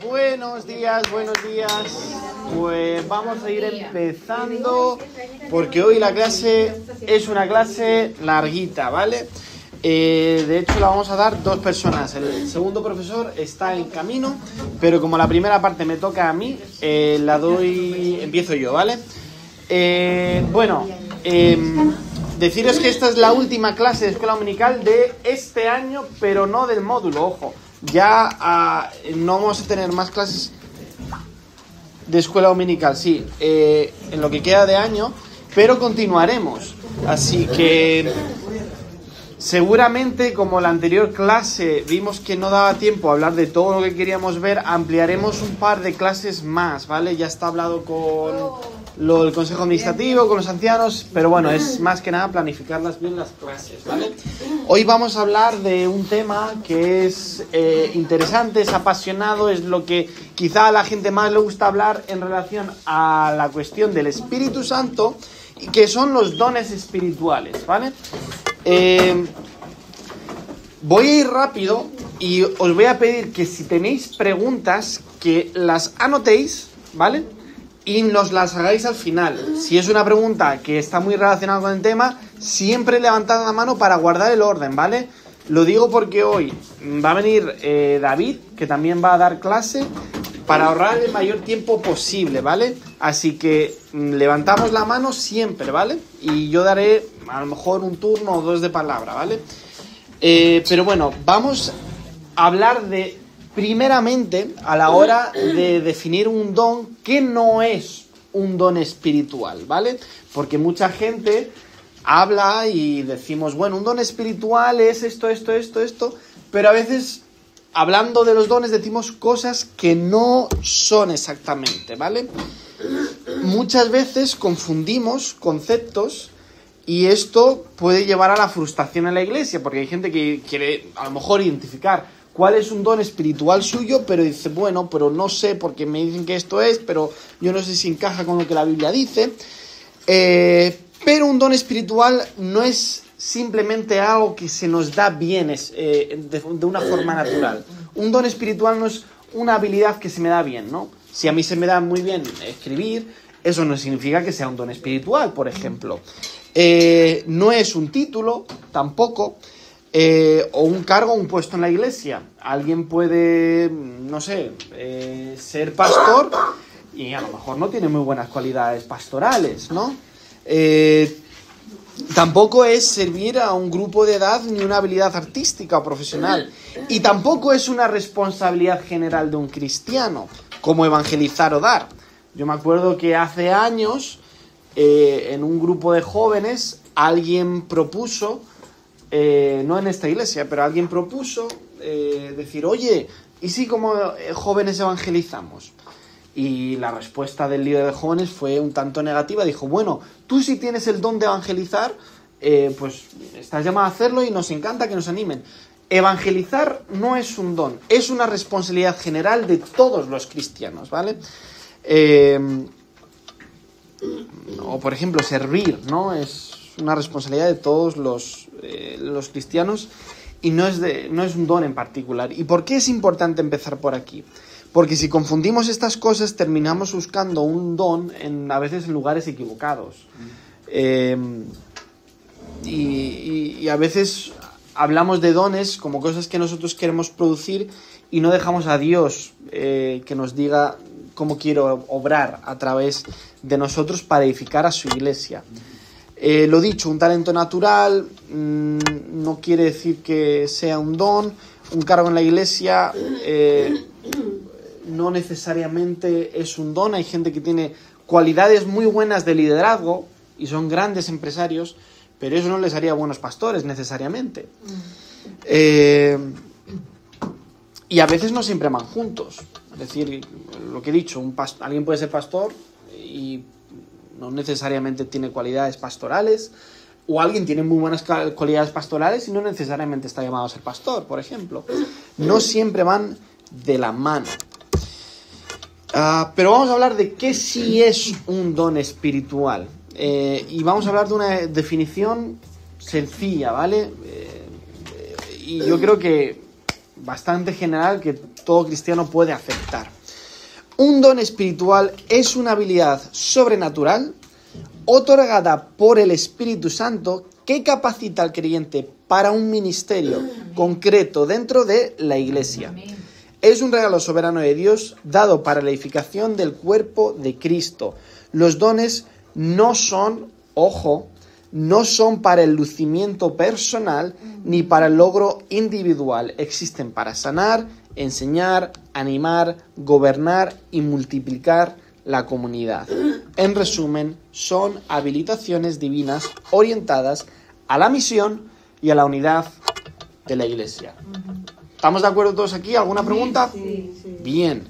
Buenos días. Pues vamos a ir empezando porque hoy la clase es una clase larguita, ¿vale? De hecho la vamos a dar 2 personas. El segundo profesor está en camino, pero como la primera parte me toca a mí, empiezo yo, ¿vale? Deciros que esta es la última clase de escuela dominical de este año, pero no del módulo, ojo. Ya no vamos a tener más clases de escuela dominical, sí, en lo que queda de año, pero continuaremos. Así que seguramente, como la anterior clase vimos que no daba tiempo a hablar de todo lo que queríamos ver, ampliaremos un par de clases más, ¿vale? Ya está hablado con el consejo administrativo, con los ancianos, pero bueno, es más que nada planificarlas bien las clases, ¿vale? Hoy vamos a hablar de un tema que es interesante, es apasionado, es lo que quizá a la gente más le gusta hablar en relación a la cuestión del Espíritu Santo, y que son los dones espirituales, ¿vale? Voy a ir rápido y os voy a pedir que si tenéis preguntas, que las anotéis, ¿vale? Y nos las hagáis al final. Si es una pregunta que está muy relacionada con el tema, siempre levantad la mano para guardar el orden, ¿vale? Lo digo porque hoy va a venir David, que también va a dar clase, para ahorrar el mayor tiempo posible, ¿vale? Así que levantamos la mano siempre, ¿vale? Y yo daré a lo mejor un turno o 2 de palabra, ¿vale? Pero bueno, vamos a hablar de... Primeramente, a la hora de definir un don, ¿qué no es un don espiritual? ¿Vale? Porque mucha gente habla y decimos, bueno, un don espiritual es esto, pero a veces, hablando de los dones, decimos cosas que no son exactamente, ¿vale? Muchas veces confundimos conceptos y esto puede llevar a la frustración en la iglesia, porque hay gente que quiere, a lo mejor, identificar cuál es un don espiritual suyo, pero dice, bueno, pero no sé, porque me dicen que esto es, pero yo no sé si encaja con lo que la Biblia dice. Pero un don espiritual no es simplemente algo que se nos da bien de una forma natural. Un don espiritual no es una habilidad que se me da bien, ¿no? Si a mí se me da muy bien escribir, eso no significa que sea un don espiritual, por ejemplo. No es un título, tampoco. O un cargo, un puesto en la iglesia. Alguien puede, no sé, ser pastor y a lo mejor no tiene muy buenas cualidades pastorales, ¿no? Tampoco es servir a un grupo de edad ni una habilidad artística o profesional. Y tampoco es una responsabilidad general de un cristiano, como evangelizar o dar. Yo me acuerdo que hace años, en un grupo de jóvenes, alguien propuso... no en esta iglesia, pero alguien propuso decir, oye, ¿y si como jóvenes evangelizamos? Y la respuesta del líder de jóvenes fue un tanto negativa. Dijo, bueno, tú si tienes el don de evangelizar, pues estás llamado a hacerlo y nos encanta que nos animen. Evangelizar no es un don, es una responsabilidad general de todos los cristianos, ¿vale? O por ejemplo, servir, ¿no? Es una responsabilidad de todos los cristianos y no es un don en particular. ¿Y por qué es importante empezar por aquí? Porque si confundimos estas cosas, terminamos buscando un don a veces en lugares equivocados. Y a veces hablamos de dones como cosas que nosotros queremos producir y no dejamos a Dios que nos diga cómo quiere obrar a través de nosotros para edificar a su iglesia. Lo dicho, un talento natural no quiere decir que sea un don. Un cargo en la iglesia no necesariamente es un don. Hay gente que tiene cualidades muy buenas de liderazgo y son grandes empresarios, pero eso no les haría buenos pastores necesariamente. Y a veces no siempre van juntos. Es decir, lo que he dicho, alguien puede ser pastor y no necesariamente tiene cualidades pastorales, o alguien tiene muy buenas cualidades pastorales y no necesariamente está llamado a ser pastor, por ejemplo. No siempre van de la mano. Pero vamos a hablar de qué sí es un don espiritual. Y vamos a hablar de una definición sencilla, ¿vale? Y yo creo que bastante general que todo cristiano puede aceptar. Un don espiritual es una habilidad sobrenatural otorgada por el Espíritu Santo que capacita al creyente para un ministerio concreto dentro de la Iglesia. Es un regalo soberano de Dios dado para la edificación del cuerpo de Cristo. Los dones no son, ojo, no son para el lucimiento personal ni para el logro individual. Existen para sanar, enseñar, animar, gobernar y multiplicar la comunidad. En resumen, son habilitaciones divinas orientadas a la misión y a la unidad de la Iglesia. ¿Estamos de acuerdo todos aquí? ¿Alguna pregunta? Sí. Bien.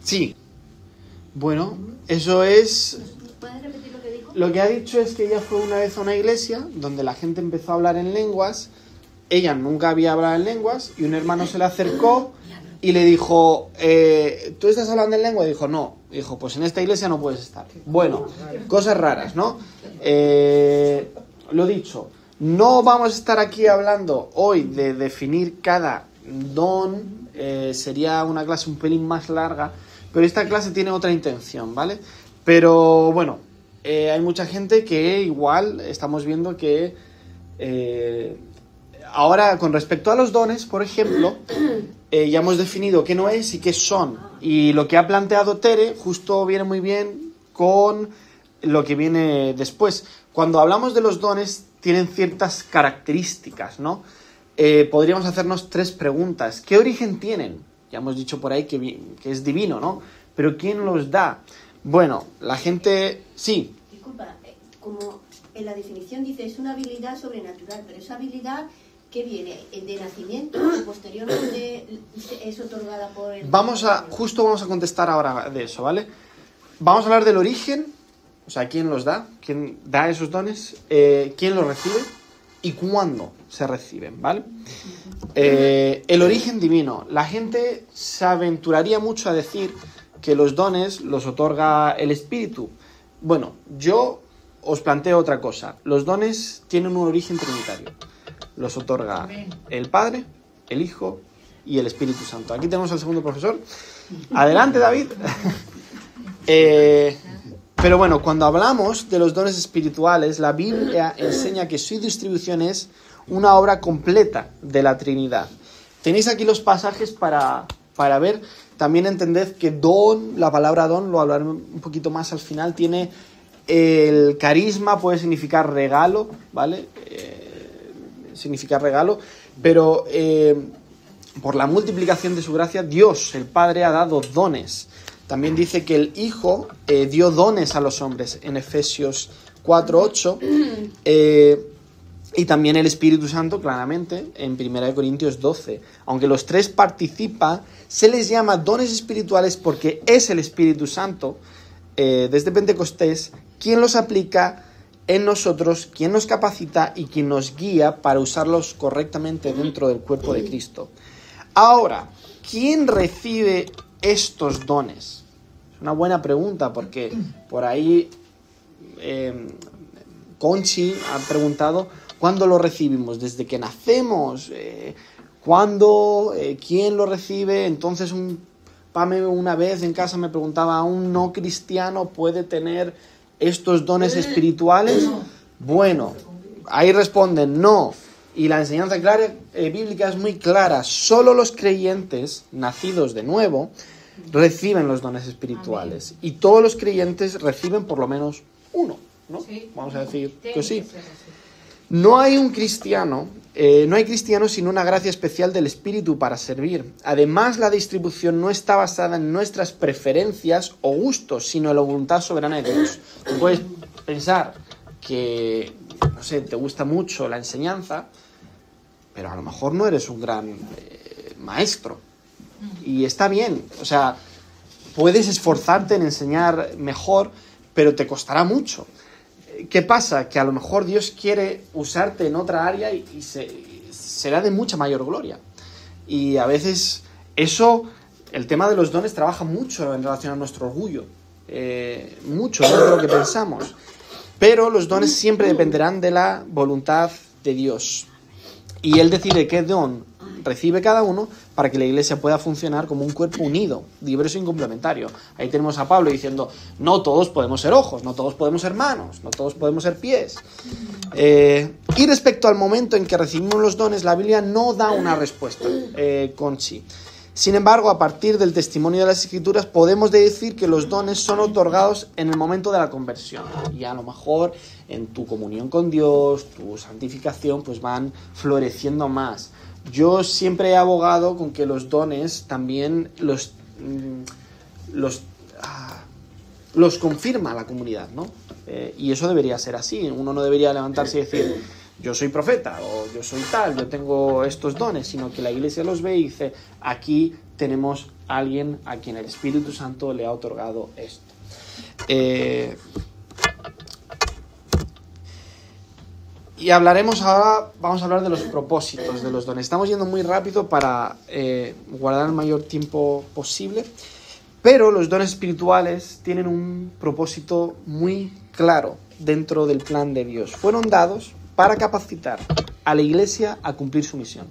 Sí. Bueno, eso es... ¿Puedes repetir lo que dijo? Lo que ha dicho es que ella fue una vez a una iglesia donde la gente empezó a hablar en lenguas. Ella nunca había hablado en lenguas y un hermano se le acercó y le dijo, ¿tú estás hablando en lengua? Y dijo, no. Dijo, pues en esta iglesia no puedes estar. Bueno, cosas raras, ¿no? Lo dicho, no vamos a estar aquí hablando hoy de definir cada don. Sería una clase un pelín más larga, pero esta clase tiene otra intención, ¿vale? Pero bueno, hay mucha gente que igual estamos viendo que ahora con respecto a los dones, por ejemplo, ya hemos definido qué no es y qué son. Y lo que ha planteado Tere justo viene muy bien con lo que viene después. Cuando hablamos de los dones, tienen ciertas características, ¿no? Podríamos hacernos 3 preguntas. ¿Qué origen tienen? Ya hemos dicho por ahí que es divino, ¿no? Pero ¿quién los da? Bueno, la gente... Sí. Disculpa, como en la definición dice, es una habilidad sobrenatural, pero esa habilidad, ¿qué viene? ¿De nacimiento o posteriormente es otorgada por el... Justo vamos a contestar ahora de eso, ¿vale? Vamos a hablar del origen, o sea, ¿quién los da? ¿Quién da esos dones? ¿Quién los recibe? ¿Y cuándo se reciben? ¿Vale? El origen divino. La gente se aventuraría mucho a decir que los dones los otorga el Espíritu. Bueno, yo os planteo otra cosa. Los dones tienen un origen trinitario. Los otorga el Padre, el Hijo y el Espíritu Santo. Aquí tenemos al segundo profesor. Adelante, David. Pero bueno, cuando hablamos de los dones espirituales, la Biblia enseña que su distribución es una obra completa de la Trinidad. Tenéis aquí los pasajes para ver. También entended que don, la palabra don, lo hablaré un poquito más al final, tiene el carisma, puede significar regalo, ¿vale? Significar regalo, pero por la multiplicación de su gracia, Dios, el Padre, ha dado dones. También dice que el Hijo dio dones a los hombres en Efesios 4:8 y también el Espíritu Santo, claramente, en 1 Corintios 12. Aunque los 3 participan, se les llama dones espirituales porque es el Espíritu Santo, desde Pentecostés, quien los aplica en nosotros, quien nos capacita y quien nos guía para usarlos correctamente dentro del cuerpo de Cristo. Ahora, ¿quién recibe estos dones? Es una buena pregunta porque por ahí Conchi ha preguntado ¿cuándo lo recibimos? ¿Desde que nacemos? ¿Cuándo? ¿Quién lo recibe? Entonces Pame una vez en casa me preguntaba, ¿un no cristiano puede tener estos dones espirituales? Bueno, ahí responden no. Y la enseñanza bíblica es muy clara. Solo los creyentes nacidos de nuevo reciben los dones espirituales. Y todos los creyentes reciben por lo menos uno, ¿no? Sí. Vamos a decir que sí. No hay cristiano sin una gracia especial del Espíritu para servir. Además, la distribución no está basada en nuestras preferencias o gustos, sino en la voluntad soberana de Dios. Tú puedes pensar que, no sé, te gusta mucho la enseñanza, pero a lo mejor no eres un gran maestro. Y está bien, o sea, puedes esforzarte en enseñar mejor, pero te costará mucho. ¿Qué pasa? Que a lo mejor Dios quiere usarte en otra área y será de mucha mayor gloria. Y a veces el tema de los dones trabaja mucho en relación a nuestro orgullo. Mucho, más de lo que pensamos. pero los dones siempre dependerán de la voluntad de Dios. Y Él decide qué don recibe cada uno para que la iglesia pueda funcionar como un cuerpo unido, diverso y complementario. Ahí tenemos a Pablo diciendo, no todos podemos ser ojos, no todos podemos ser manos, no todos podemos ser pies. Y respecto al momento en que recibimos los dones, la Biblia no da una respuesta con sí. Sin embargo, a partir del testimonio de las Escrituras, podemos decir que los dones son otorgados en el momento de la conversión. Y a lo mejor en tu comunión con Dios, tu santificación, pues van floreciendo más. Yo siempre he abogado con que los dones también los confirma la comunidad, ¿no? Y eso debería ser así. Uno no debería levantarse y decir, yo soy profeta, o yo soy tal, yo tengo estos dones, sino que la iglesia los ve y dice, aquí tenemos a alguien a quien el Espíritu Santo le ha otorgado esto. Y hablaremos ahora, vamos a hablar de los propósitos de los dones. Estamos yendo muy rápido para guardar el mayor tiempo posible, pero los dones espirituales tienen un propósito muy claro dentro del plan de Dios. Fueron dados para capacitar a la iglesia a cumplir su misión,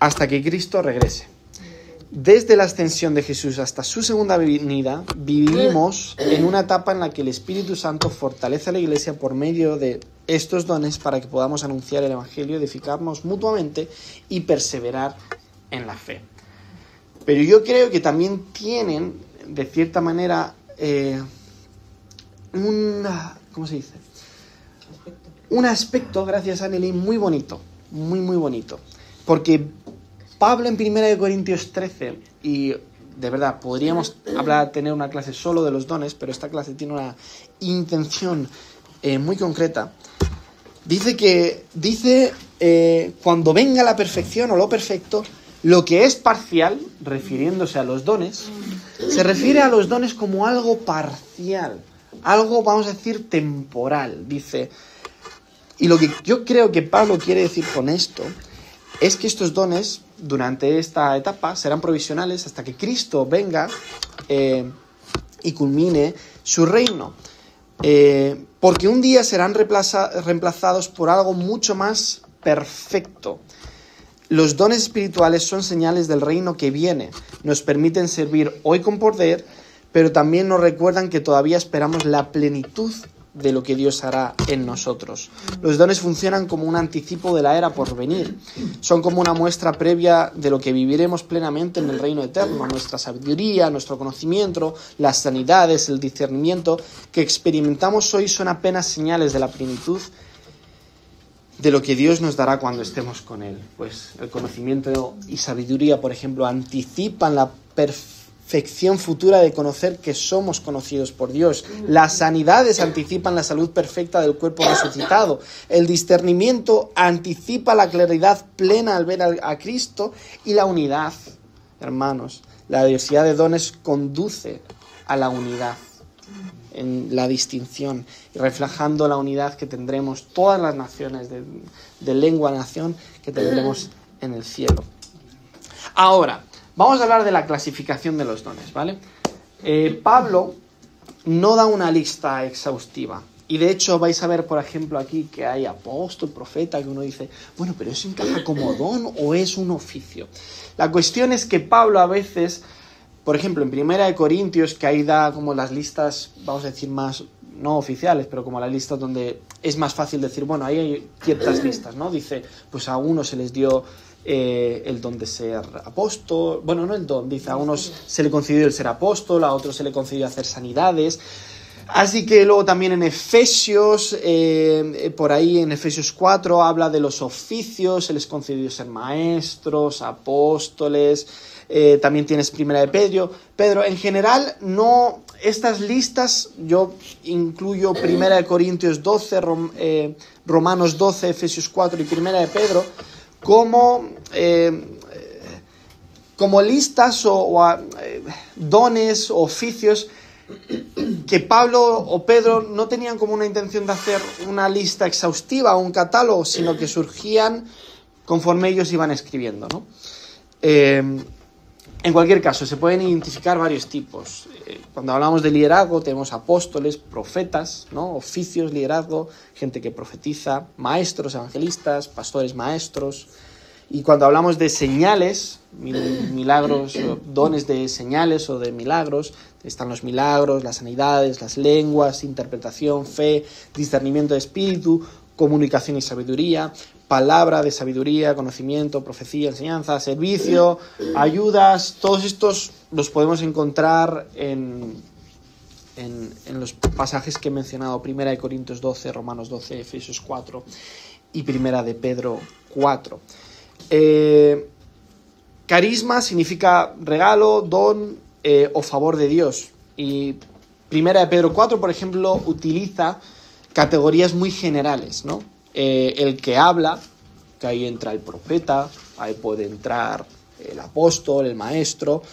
hasta que Cristo regrese. Desde la ascensión de Jesús hasta su segunda venida, vivimos en una etapa en la que el Espíritu Santo fortalece a la iglesia por medio de estos dones para que podamos anunciar el Evangelio, edificarnos mutuamente y perseverar en la fe. Pero yo creo que también tienen, de cierta manera, un aspecto, gracias Anneli, muy bonito, muy bonito. Porque Pablo en 1 Corintios 13, y de verdad podríamos tener una clase solo de los dones, pero esta clase tiene una intención muy concreta. Dice cuando venga la perfección o lo perfecto, lo que es parcial, refiriéndose a los dones, se refiere a los dones como algo parcial, algo, vamos a decir, temporal. Dice, y lo que yo creo que Pablo quiere decir con esto es que estos dones durante esta etapa serán provisionales hasta que Cristo venga y culmine su reino. Porque un día serán reemplazados por algo mucho más perfecto. Los dones espirituales son señales del reino que viene. Nos permiten servir hoy con poder, pero también nos recuerdan que todavía esperamos la plenitud de lo que Dios hará en nosotros. Los dones funcionan como un anticipo de la era por venir. Son como una muestra previa de lo que viviremos plenamente en el reino eterno. Nuestra sabiduría, nuestro conocimiento, las sanidades, el discernimiento que experimentamos hoy son apenas señales de la plenitud de lo que Dios nos dará cuando estemos con Él. Pues el conocimiento y sabiduría, por ejemplo, anticipan la perfección futura de conocer que somos conocidos por Dios. Las sanidades anticipan la salud perfecta del cuerpo resucitado. El discernimiento anticipa la claridad plena al ver a Cristo. Y la unidad, hermanos, la diversidad de dones conduce a la unidad, en la distinción, y reflejando la unidad que tendremos todas las naciones de lengua, nación, que tendremos en el cielo. Ahora, vamos a hablar de la clasificación de los dones, ¿vale? Pablo no da una lista exhaustiva. Y de hecho vais a ver, por ejemplo, aquí que hay apóstol, profeta, que uno dice, bueno, pero ¿eso encaja como don o es un oficio? La cuestión es que Pablo a veces, por ejemplo, en 1 Corintios, que ahí da como las listas, vamos a decir más, no oficiales, pero como las listas donde es más fácil decir, bueno, ahí hay ciertas listas, ¿no? Dice, pues a unos se les dio el don de ser apóstol, bueno, no el don, dice, a unos se le concedió el ser apóstol, a otros se le concedió hacer sanidades. Así que luego también en Efesios, por ahí en Efesios 4 habla de los oficios, se les concedió ser maestros, apóstoles. También tienes Primera de Pedro. En general, no, estas listas, yo incluyo Primera de Corintios 12, Romanos 12, Efesios 4 y Primera de Pedro, como listas o dones o oficios que Pablo o Pedro no tenían como una intención de hacer una lista exhaustiva o un catálogo, sino que surgían conforme ellos iban escribiendo, ¿no? En cualquier caso, se pueden identificar varios tipos. Cuando hablamos de liderazgo, tenemos apóstoles, profetas, ¿no? Oficios, liderazgo, gente que profetiza, maestros, evangelistas, pastores, maestros. Y cuando hablamos de señales, milagros, dones de señales o de milagros, están los milagros, las sanidades, las lenguas, interpretación, fe, discernimiento de espíritu, comunicación y sabiduría, palabra de sabiduría, conocimiento, profecía, enseñanza, servicio, ayudas. Todos estos los podemos encontrar en los pasajes que he mencionado, 1 Corintios 12, Romanos 12, Efesios 4 y 1 de Pedro 4. Carisma significa regalo, don o favor de Dios. Y 1 de Pedro 4, por ejemplo, utiliza categorías muy generales, ¿no? El que habla, que ahí entra el profeta, ahí puede entrar el apóstol, el maestro.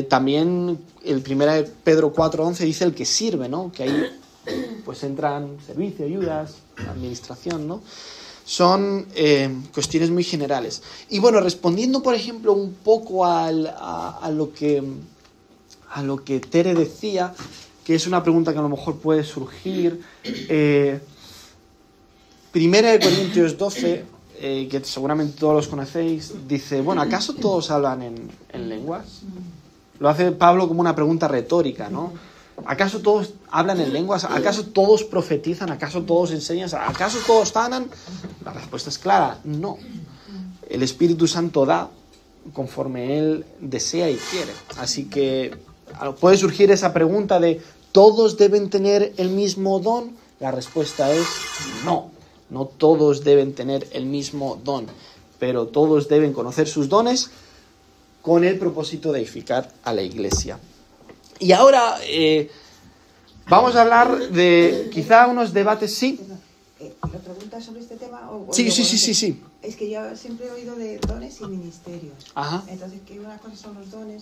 También el 1 de Pedro 4:11 dice el que sirve, ¿no? Que ahí pues entran servicio, ayudas, administración, ¿no? Son cuestiones muy generales. Y bueno, respondiendo, por ejemplo, un poco a lo que Tere decía, que es una pregunta que a lo mejor puede surgir. 1 de Corintios 12, que seguramente todos los conocéis, dice, bueno, ¿acaso todos hablan en lenguas? Lo hace Pablo como una pregunta retórica, ¿no? ¿Acaso todos hablan en lenguas? ¿Acaso todos profetizan? ¿Acaso todos enseñan? ¿Acaso todos sanan? La respuesta es clara, no. El Espíritu Santo da conforme Él desea y quiere. Así que puede surgir esa pregunta de ¿todos deben tener el mismo don? La respuesta es no. No todos deben tener el mismo don, pero todos deben conocer sus dones con el propósito de edificar a la iglesia. Y ahora vamos a hablar de quizá unos debates, ¿sí? ¿Lo preguntas sobre este tema? Sí. Es que yo siempre he oído de dones y ministerios. Ajá. Entonces, que una cosa son los dones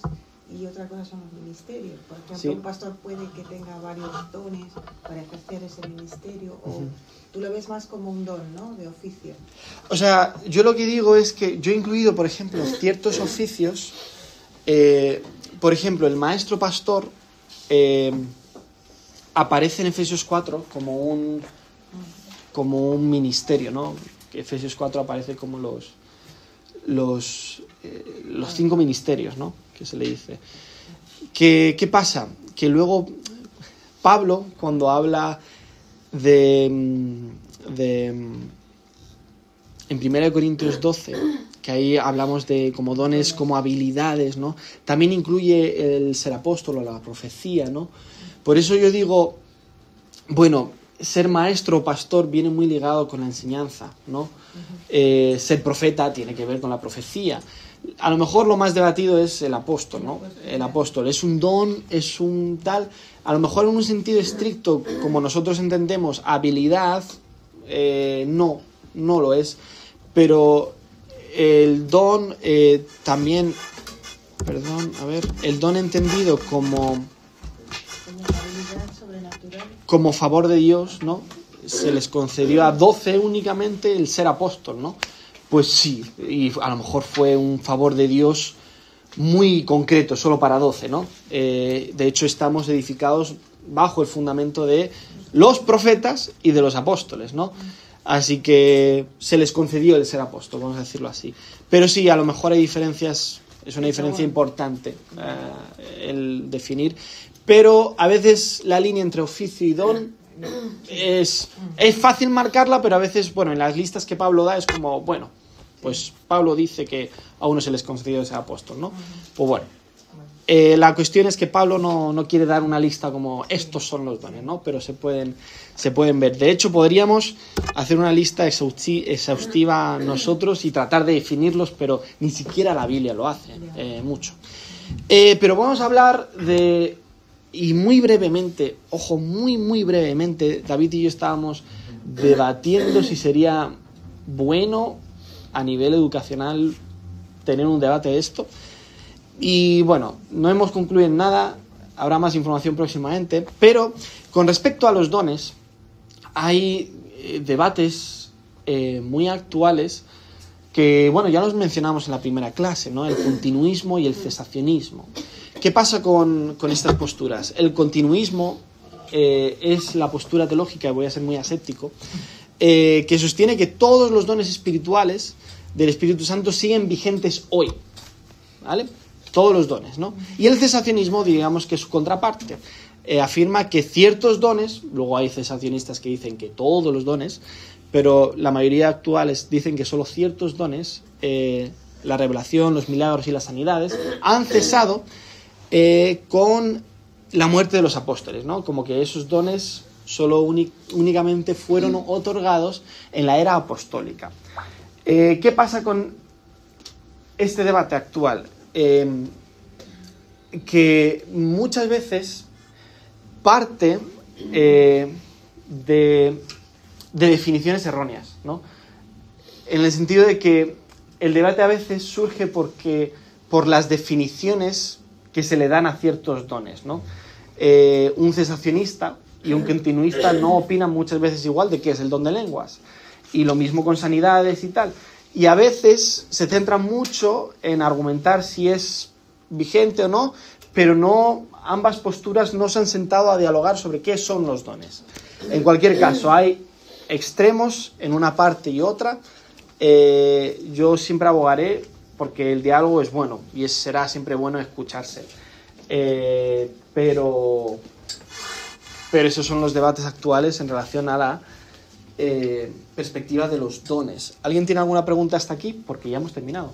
y otra cosa son los ministerios. Por ejemplo, Sí. un pastor puede que tenga varios dones para ejercer ese ministerio, o tú lo ves más como un don, ¿no? De oficio. O sea, yo lo que digo es que yo he incluido, por ejemplo, ciertos oficios. Por ejemplo, el maestro pastor aparece en Efesios 4 como un ministerio, ¿no? Que Efesios 4 aparece como los 5 ministerios, ¿no? Que se le dice. ¿Qué pasa? Que luego Pablo, cuando habla en 1 Corintios 12, que ahí hablamos de como dones, como habilidades, ¿no? También incluye el ser apóstol o la profecía, ¿no? Por eso yo digo, bueno, ser maestro o pastor viene muy ligado con la enseñanza, ¿no? Ser profeta tiene que ver con la profecía. A lo mejor lo más debatido es el apóstol, ¿no? El apóstol es un don, es un tal. A lo mejor en un sentido estricto, como nosotros entendemos, habilidad, no lo es. Pero el don también, el don entendido como favor de Dios, ¿no? Se les concedió a 12 únicamente el ser apóstol, ¿no? Pues sí, y a lo mejor fue un favor de Dios muy concreto, solo para 12, ¿no? De hecho, estamos edificados bajo el fundamento de los profetas y de los apóstoles, ¿no? Así que se les concedió el ser apóstol, vamos a decirlo así. Pero sí, a lo mejor hay diferencias, es una diferencia importante el definir. Pero a veces la línea entre oficio y don es fácil marcarla, pero a veces, bueno, en las listas que Pablo da es como, bueno, pues Pablo dice que a uno se les concedió ser apóstol, ¿no? Pues bueno, la cuestión es que Pablo no quiere dar una lista como estos son los dones, ¿no? Pero se pueden ver. De hecho, podríamos hacer una lista exhaustiva nosotros y tratar de definirlos, pero ni siquiera la Biblia lo hace mucho. Pero vamos a hablar y muy brevemente, ojo, muy brevemente, David y yo estábamos debatiendo si sería bueno a nivel educacional tener un debate de esto. Y bueno, no hemos concluido en nada, habrá más información próximamente, pero con respecto a los dones, hay debates muy actuales que, bueno, ya los mencionamos en la primera clase, ¿no? El continuismo y el cesacionismo. ¿Qué pasa con estas posturas? El continuismo es la postura teológica, voy a ser muy aséptico, que sostiene que todos los dones espirituales del Espíritu Santo siguen vigentes hoy, ¿vale? Todos los dones, ¿no? Y el cesacionismo, digamos que es su contraparte, afirma que ciertos dones, luego hay cesacionistas que dicen que todos los dones, pero la mayoría actuales dicen que solo ciertos dones, la revelación, los milagros y las sanidades, han cesado con la muerte de los apóstoles, ¿no? Como que esos dones solo únicamente fueron otorgados en la era apostólica. ¿Qué pasa con este debate actual? Que muchas veces parte de definiciones erróneas, ¿no? En el sentido de que el debate a veces surge por las definiciones que se le dan a ciertos dones, ¿no? Un cesacionista y un continuista no opinan muchas veces igual de qué es el don de lenguas. Y lo mismo con sanidades y tal. Y a veces se centran mucho en argumentar si es vigente o no, pero no, ambas posturas no se han sentado a dialogar sobre qué son los dones. En cualquier caso, hay extremos en una parte y otra. Yo siempre abogaré porque el diálogo es bueno y será siempre bueno escucharse. Pero esos son los debates actuales en relación a la perspectiva de los dones. ¿Alguien tiene alguna pregunta hasta aquí? Porque ya hemos terminado.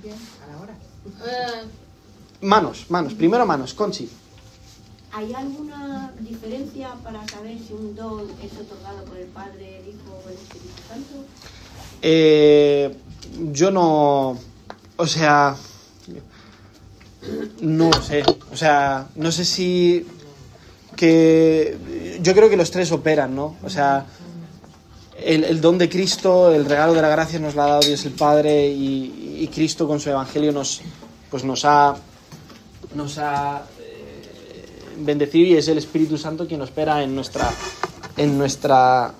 Bien, a la hora. Manos. Primero manos. Conchi. ¿Hay alguna diferencia para saber si un don es otorgado por el Padre, el Hijo o el Espíritu Santo? Yo no... O sea... No sé. O sea, no sé si... que yo creo que los tres operan, ¿no? O sea, el don de Cristo, el regalo de la gracia nos lo ha dado Dios el Padre y Cristo con su evangelio nos ha bendecido, y es el Espíritu Santo quien opera en nuestra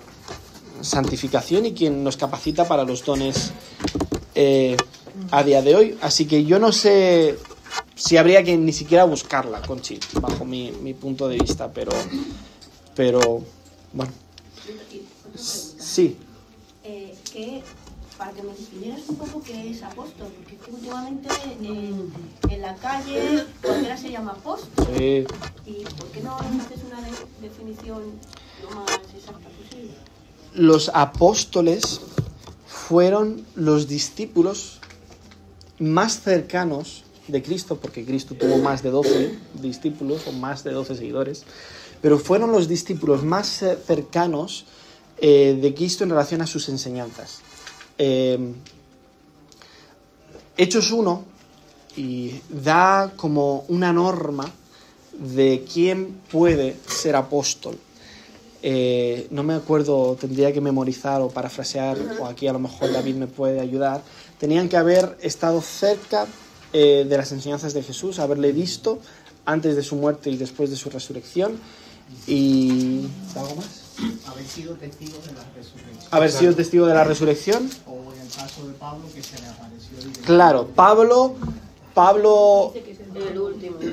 santificación y quien nos capacita para los dones a día de hoy. Así que yo no sé si habría que ni siquiera buscarla, Conchi, bajo mi punto de vista, pero bueno. Sí. Para que me definieras un poco qué es apóstol, porque últimamente en la calle cualquiera se llama apóstol. Sí. ¿Y por qué no haces una definición lo más exacta posible? Los apóstoles fueron los discípulos más cercanos de Cristo, porque Cristo tuvo más de 12 discípulos o más de 12 seguidores, pero fueron los discípulos más cercanos de Cristo en relación a sus enseñanzas. Hechos 1 y da como una norma de quién puede ser apóstol. No me acuerdo, tendría que memorizar o parafrasear, o aquí a lo mejor David me puede ayudar. Tenían que haber estado cerca de las enseñanzas de Jesús, haberle visto antes de su muerte y después de su resurrección. ¿Y algo más? Haber sido testigo de la resurrección. Haber sido testigo de la resurrección. O en el caso de Pablo, que se le apareció. Claro, Pablo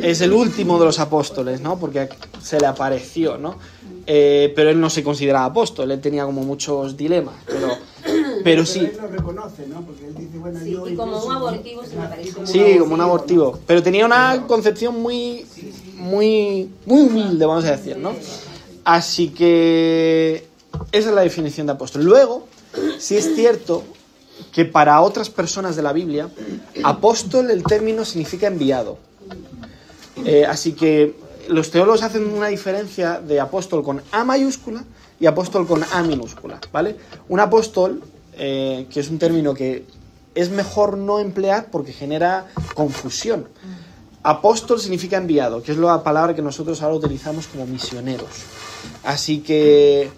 Es el último de los apóstoles, ¿no? Porque se le apareció, ¿no? Pero él no se consideraba apóstol, él tenía como muchos dilemas, pero sí. Él lo reconoce, ¿no? Porque él dice, bueno, sí, yo... y como un abortivo se me apareció. Sí, como un abortivo. Pero tenía una concepción muy humilde, vamos a decir, ¿no? Así que esa es la definición de apóstol. Luego, sí es cierto que para otras personas de la Biblia, apóstol, el término significa enviado. Así que los teólogos hacen una diferencia de apóstol con A mayúscula y apóstol con A minúscula, ¿vale? Un apóstol, que es un término que es mejor no emplear porque genera confusión. Apóstol significa enviado, que es la palabra que nosotros ahora utilizamos como misioneros. Así que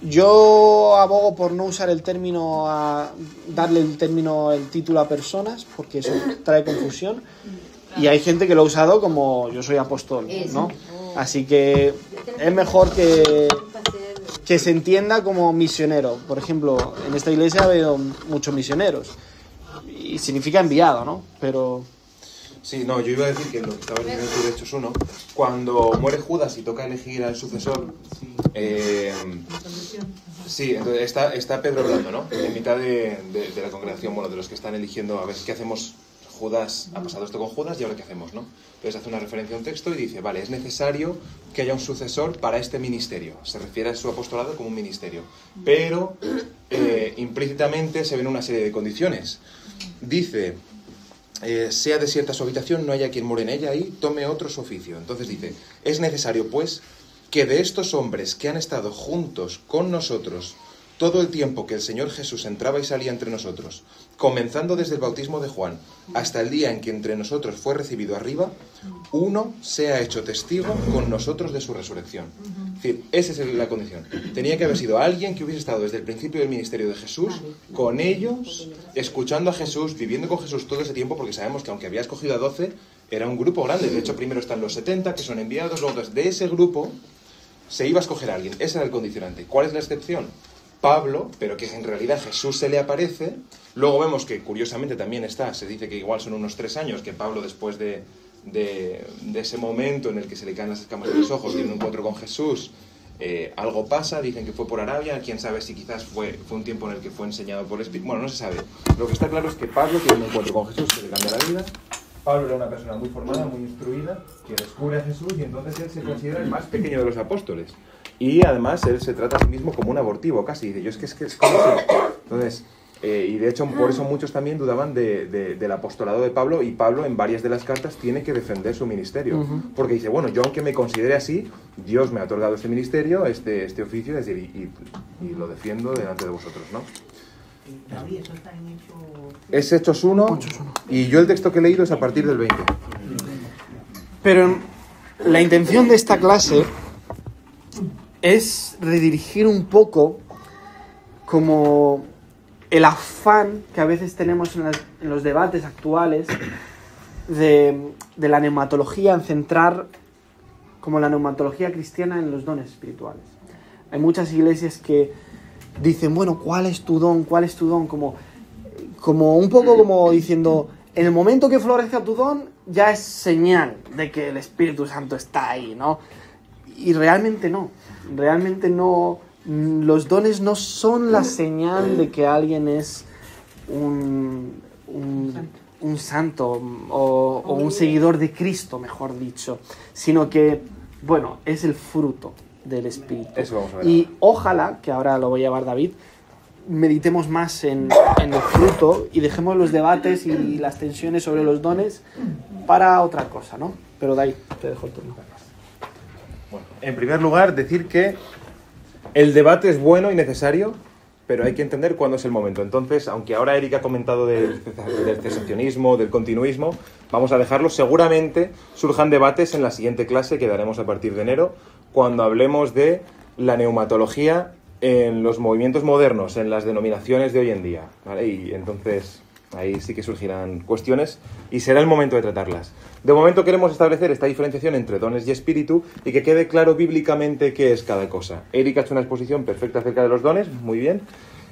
yo abogo por no usar el término, darle el título a personas, porque eso trae confusión. Y hay gente que lo ha usado como yo soy apóstol, ¿no? Así que es mejor que que se entienda como misionero. Por ejemplo, en esta iglesia ha habido muchos misioneros. Y significa enviado, ¿no? Pero... Sí, no, yo iba a decir que lo que estaba diciendo tú de Hechos 1, cuando muere Judas y toca elegir al sucesor, sí, entonces está Pedro hablando, ¿no? En mitad de la congregación, bueno, de los que están eligiendo, a ver, ¿qué hacemos? Judas, ha pasado esto con Judas y ahora ¿qué hacemos, no? Entonces hace una referencia a un texto y dice, vale, es necesario que haya un sucesor para este ministerio. Se refiere a su apostolado como un ministerio. Pero implícitamente se ven una serie de condiciones. Dice, sea desierta su habitación, no haya quien more en ella y tome otro su oficio. Entonces dice, es necesario pues que de estos hombres que han estado juntos con nosotros todo el tiempo que el Señor Jesús entraba y salía entre nosotros, comenzando desde el bautismo de Juan hasta el día en que entre nosotros fue recibido arriba, uno sea hecho testigo con nosotros de su resurrección. Es decir, esa es la condición. Tenía que haber sido alguien que hubiese estado desde el principio del ministerio de Jesús, con ellos, escuchando a Jesús, viviendo con Jesús todo ese tiempo, porque sabemos que aunque había escogido a 12, era un grupo grande. De hecho, primero están los 70, que son enviados, luego de ese grupo se iba a escoger a alguien. Ese era el condicionante. ¿Cuál es la excepción? Pablo, pero que en realidad Jesús se le aparece. Luego vemos que curiosamente también se dice que igual son unos 3 años que Pablo, después de ese momento en el que se le caen las escamas de los ojos, tiene un encuentro con Jesús, algo pasa, dicen que fue por Arabia, quién sabe si quizás fue un tiempo en el que fue enseñado por el Espíritu, bueno, no se sabe. Lo que está claro es que Pablo tiene un encuentro con Jesús que le cambia la vida. Pablo era una persona muy formada, muy instruida, que descubre a Jesús y entonces él se considera el más pequeño de los apóstoles. Y además él se trata a sí mismo como un abortivo casi. Dice, yo es que es como si... Entonces, y de hecho por eso muchos también dudaban del apostolado de Pablo, y Pablo en varias de las cartas tiene que defender su ministerio. Porque dice, bueno, yo aunque me considere así, Dios me ha otorgado este ministerio, este oficio, es decir, y lo defiendo delante de vosotros, ¿no? David, eso está en Hechos... Es Hechos 1, y yo el texto que he leído es a partir del 20. Pero la intención de esta clase es redirigir un poco como el afán que a veces tenemos en los debates actuales de la neumatología, en centrar como la neumatología cristiana en los dones espirituales. Hay muchas iglesias que dicen, bueno, ¿cuál es tu don? ¿Cuál es tu don? Como un poco como diciendo, en el momento que florezca tu don, ya es señal de que el Espíritu Santo está ahí, ¿no? Y realmente no. Realmente no. Los dones no son la señal de que alguien es un santo o un seguidor de Cristo, mejor dicho, sino que, bueno, es el fruto del Espíritu. Eso vamos a ver. Y ojalá, que ahora lo voy a llevar David, meditemos más en el fruto y dejemos los debates y las tensiones sobre los dones para otra cosa, ¿no? Pero David, te dejo el turno. Bueno, en primer lugar, decir que el debate es bueno y necesario, pero hay que entender cuándo es el momento. Entonces, aunque ahora Eric ha comentado del cesacionismo, del continuismo, vamos a dejarlo. Seguramente surjan debates en la siguiente clase que daremos a partir de enero, cuando hablemos de la neumatología en los movimientos modernos, en las denominaciones de hoy en día, ¿vale? Y entonces ahí sí que surgirán cuestiones y será el momento de tratarlas. De momento queremos establecer esta diferenciación entre dones y espíritu y que quede claro bíblicamente qué es cada cosa. Eric ha hecho una exposición perfecta acerca de los dones, muy bien,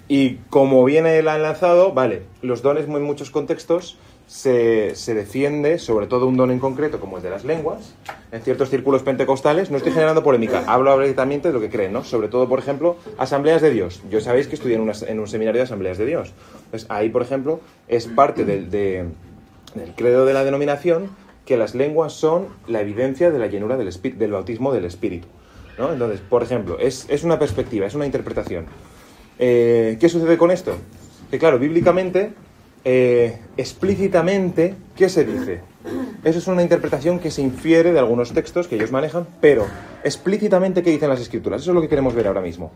y como bien él ha enlazado, vale, los dones en muchos contextos se defiende, sobre todo un don en concreto como el de las lenguas, en ciertos círculos pentecostales. No estoy generando polémica, hablo abiertamente de lo que creen, ¿no? Sobre todo, por ejemplo, asambleas de Dios. Yo sabéis que estudié en un seminario de asambleas de Dios. Entonces, ahí, por ejemplo, es parte del credo de la denominación que las lenguas son la evidencia de la llenura del bautismo del Espíritu, ¿no? Entonces, por ejemplo, es una perspectiva, es una interpretación. ¿Qué sucede con esto? Que claro, bíblicamente, explícitamente, ¿qué se dice? Eso es una interpretación que se infiere de algunos textos que ellos manejan, pero explícitamente, ¿qué dicen las Escrituras? Eso es lo que queremos ver ahora mismo.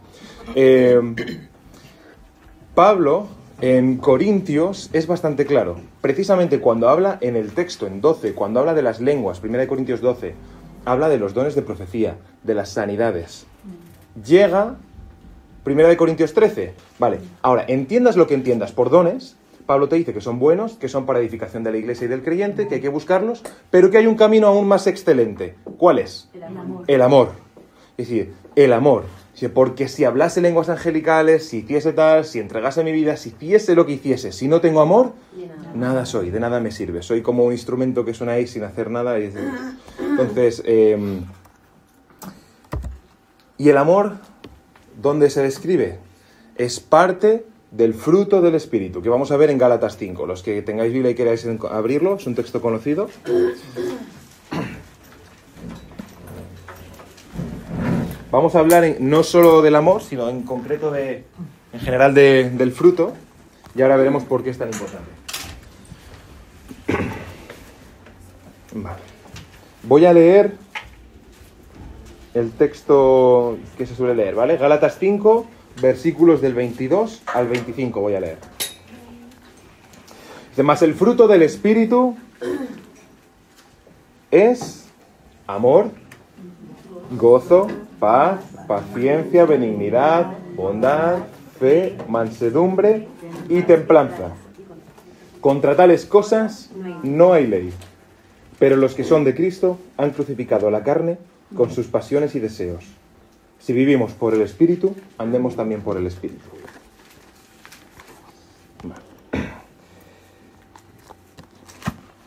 Pablo, en Corintios, es bastante claro. Precisamente cuando habla en el texto, en 12, cuando habla de las lenguas, 1 Corintios 12, habla de los dones de profecía, de las sanidades. Llega 1 Corintios 13. Vale, ahora, entiendas lo que entiendas por dones, Pablo te dice que son buenos, que son para edificación de la iglesia y del creyente, que hay que buscarlos, pero que hay un camino aún más excelente. ¿Cuál es? El amor. El amor. Es decir, el amor. Dice, porque si hablase lenguas angelicales, si hiciese tal, si entregase mi vida, si hiciese lo que hiciese, si no tengo amor, nada soy, de nada me sirve. Soy como un instrumento que suena ahí sin hacer nada. Entonces, ¿y el amor dónde se describe? Es parte del fruto del Espíritu, que vamos a ver en Gálatas 5. Los que tengáis Biblia y queráis abrirlo, es un texto conocido. Vamos a hablar no solo del amor, sino en concreto en general del fruto, y ahora veremos por qué es tan importante. Vale. Voy a leer el texto que se suele leer, ¿vale? Gálatas 5, versículos del 22 al 25 voy a leer. Dice, mas el fruto del Espíritu es amor, gozo, paz, paciencia, benignidad, bondad, fe, mansedumbre y templanza. Contra tales cosas no hay ley. Pero los que son de Cristo han crucificado a la carne con sus pasiones y deseos. Si vivimos por el Espíritu, andemos también por el Espíritu. Vale.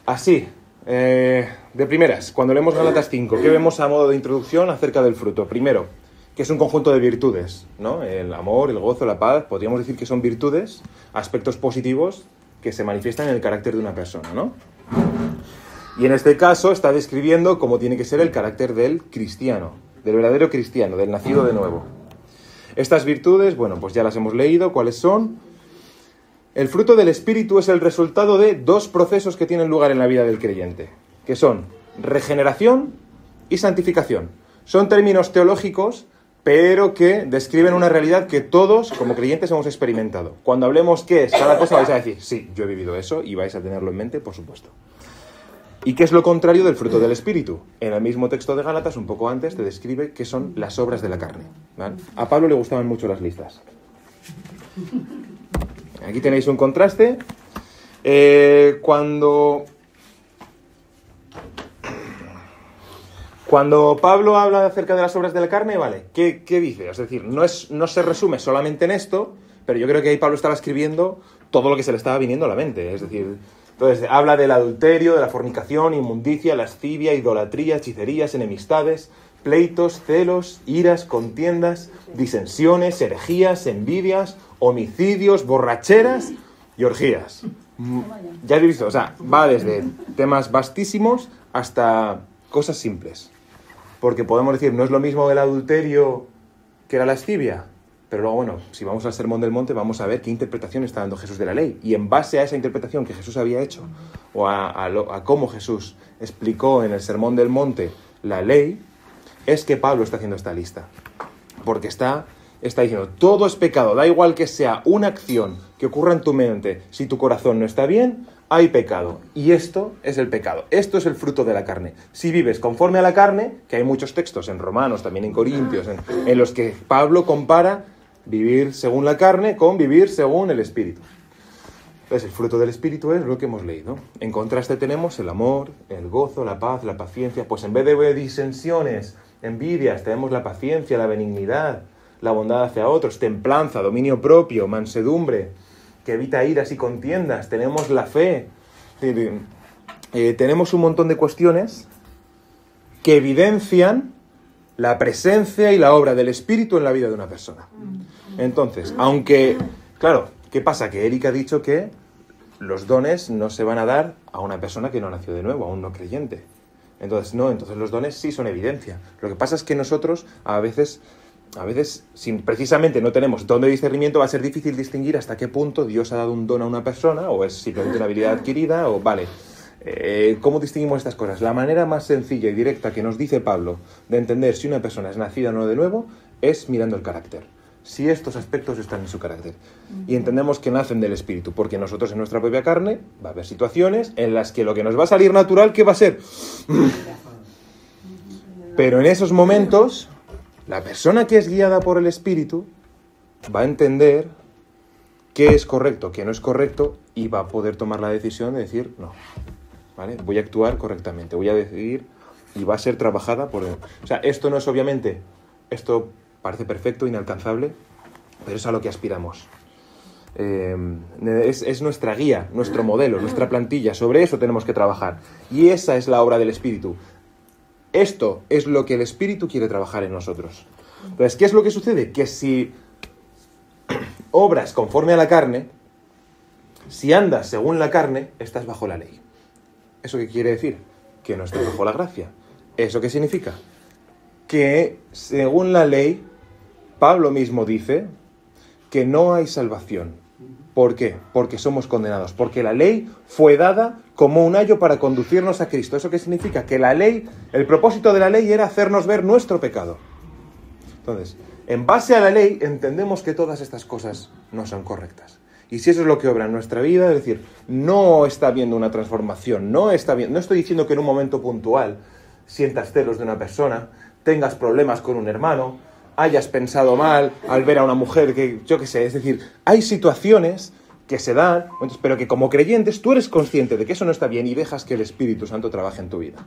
Así, de primeras, cuando leemos Gálatas 5, ¿qué vemos a modo de introducción acerca del fruto? Primero, que es un conjunto de virtudes, ¿no? El amor, el gozo, la paz, podríamos decir que son virtudes, aspectos positivos que se manifiestan en el carácter de una persona, ¿no? Y en este caso está describiendo cómo tiene que ser el carácter del cristiano, del verdadero cristiano, del nacido de nuevo. Estas virtudes, bueno, pues ya las hemos leído. ¿Cuáles son? El fruto del Espíritu es el resultado de dos procesos que tienen lugar en la vida del creyente, que son regeneración y santificación. Son términos teológicos, pero que describen una realidad que todos, como creyentes, hemos experimentado. Cuando hablemos qué es cada cosa, vais a decir, sí, yo he vivido eso, y vais a tenerlo en mente, por supuesto. ¿Y qué es lo contrario del fruto del Espíritu? En el mismo texto de Gálatas, un poco antes, te describe qué son las obras de la carne, ¿vale? A Pablo le gustaban mucho las listas. Aquí tenéis un contraste. Cuando Pablo habla acerca de las obras de la carne, ¿vale? ¿Qué dice? Es decir, no se resume solamente en esto, pero yo creo que ahí Pablo estaba escribiendo todo lo que se le estaba viniendo a la mente. Es decir, entonces habla del adulterio, de la fornicación, inmundicia, lascivia, idolatría, hechicerías, enemistades, pleitos, celos, iras, contiendas, disensiones, herejías, envidias, homicidios, borracheras y orgías. Ya habéis visto, o sea, va desde temas vastísimos hasta cosas simples. Porque podemos decir, no es lo mismo el adulterio que la lascivia. Pero luego, bueno, si vamos al Sermón del Monte, vamos a ver qué interpretación está dando Jesús de la ley. Y en base a esa interpretación que Jesús había hecho, o a cómo Jesús explicó en el Sermón del Monte la ley, es que Pablo está haciendo esta lista. Porque está diciendo, todo es pecado, da igual que sea una acción que ocurra en tu mente, si tu corazón no está bien, hay pecado. Y esto es el pecado, esto es el fruto de la carne. Si vives conforme a la carne, que hay muchos textos en Romanos, también en Corintios, en los que Pablo compara vivir según la carne con vivir según el Espíritu. Entonces, el fruto del Espíritu es lo que hemos leído. En contraste tenemos el amor, el gozo, la paz, la paciencia. Pues en vez de disensiones, envidias, tenemos la paciencia, la benignidad, la bondad hacia otros, templanza, dominio propio, mansedumbre, que evita iras y contiendas. Tenemos la fe. Tenemos un montón de cuestiones que evidencian la presencia y la obra del Espíritu en la vida de una persona. Entonces, aunque, claro, ¿qué pasa? Que Eric ha dicho que los dones no se van a dar a una persona que no nació de nuevo, a un no creyente. Entonces los dones sí son evidencia. Lo que pasa es que nosotros a veces, si precisamente no tenemos don de discernimiento, va a ser difícil distinguir hasta qué punto Dios ha dado un don a una persona, o es simplemente una habilidad adquirida, o vale. ¿Cómo distinguimos estas cosas? La manera más sencilla y directa que nos dice Pablo de entender si una persona es nacida o no de nuevo es mirando el carácter. Si estos aspectos están en su carácter. Y entendemos que nacen del Espíritu, porque nosotros en nuestra propia carne va a haber situaciones en las que lo que nos va a salir natural, ¿qué va a ser? Pero en esos momentos, la persona que es guiada por el Espíritu va a entender qué es correcto, qué no es correcto, y va a poder tomar la decisión de decir, no, ¿vale? Voy a actuar correctamente, voy a decidir, y va a ser trabajada por él. O sea, esto no es obviamente, esto parece perfecto, inalcanzable, pero es a lo que aspiramos. Es nuestra guía, nuestro modelo, nuestra plantilla. Sobre eso tenemos que trabajar. Y esa es la obra del Espíritu. Esto es lo que el Espíritu quiere trabajar en nosotros. Entonces, ¿qué es lo que sucede? Que si obras conforme a la carne, si andas según la carne, estás bajo la ley. ¿Eso qué quiere decir? Que no estás bajo la gracia. ¿Eso qué significa? Que según la ley, Pablo mismo dice que no hay salvación. ¿Por qué? Porque somos condenados. Porque la ley fue dada como un ayo para conducirnos a Cristo. ¿Eso qué significa? Que la ley, el propósito de la ley era hacernos ver nuestro pecado. Entonces, en base a la ley, entendemos que todas estas cosas no son correctas. Y si eso es lo que obra en nuestra vida, es decir, no está habiendo una transformación, no estoy diciendo que en un momento puntual sientas celos de una persona, tengas problemas con un hermano, hayas pensado mal al ver a una mujer que, yo qué sé, es decir, hay situaciones que se dan, pero que como creyentes tú eres consciente de que eso no está bien y dejas que el Espíritu Santo trabaje en tu vida.